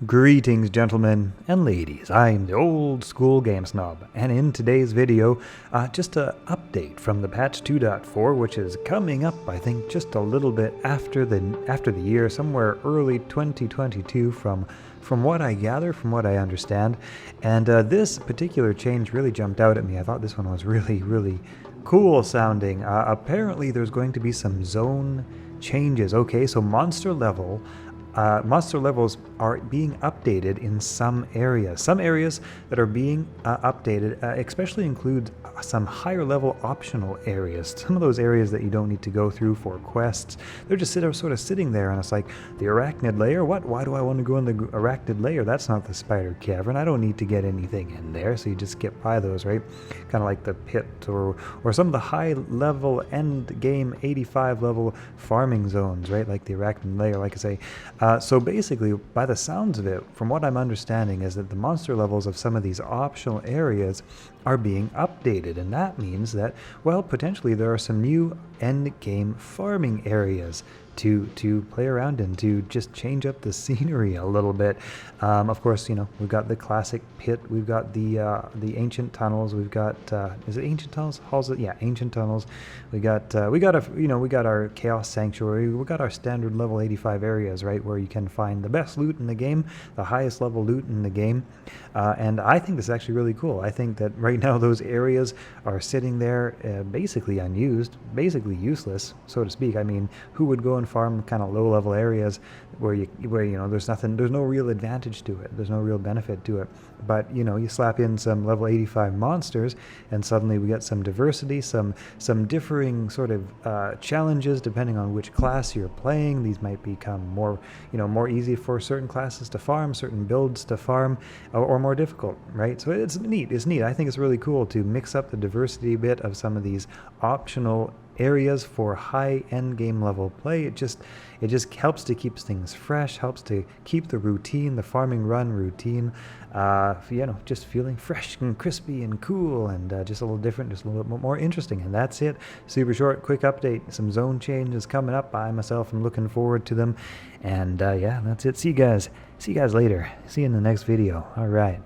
Greetings, gentlemen and ladies. I'm the old school game snob, and in today's video, just an update from the patch 2.4, which is coming up, I think, just a little bit after the year, somewhere early 2022, from what I gather, from what I understand. And this particular change really jumped out at me. I thought this one was really cool sounding. Apparently, there's going to be some zone changes. Okay, so monster levels are being updated in some areas. Some areas that are being updated especially include some higher level optional areas. Some of those areas that you don't need to go through for quests. They're just sort of sitting there, and it's like, the arachnid layer? What? Why do I want to go in the arachnid layer? That's not the spider cavern. I don't need to get anything in there, so you just skip by those, right? Kind of like the pit or some of the high level end game 85 level farming zones, right? Like the arachnid layer, like I say. So basically, by the sounds of it, from what I'm understanding, is that the monster levels of some of these optional areas are being updated, and that means that, well, potentially there are some new end-game farming areas to play around in, to just change up the scenery a little bit. Of course, you know, we've got the classic pit, we've got the ancient tunnels, we've got is it ancient tunnels? Yeah, ancient tunnels. We got our chaos sanctuary. We got our standard level 85 areas, right, where you can find the best loot in the game, the highest level loot in the game, and I think this is actually really cool. I think that right now those areas are sitting there basically unused, basically useless, so to speak. I mean, who would go and farm kind of low level areas where you know there's no real advantage to it, there's no real benefit to it, but you know, you slap in some level 85 monsters and suddenly we get some diversity, some differing sort of challenges depending on which class you're playing. These might become more easy for certain classes to farm, certain builds to farm, or more difficult, right? So it's neat. I think it's really cool to mix up the diversity a bit of some of these optional areas for high end game level play. It just helps to keep things fresh, helps to keep the routine, the farming run routine, just feeling fresh and crispy and cool, and just a little different, just a little bit more interesting. And that's it. Super short, quick update. Some zone changes coming up. I myself am looking forward to them. And yeah, that's it. See you guys later. See you in the next video. All right.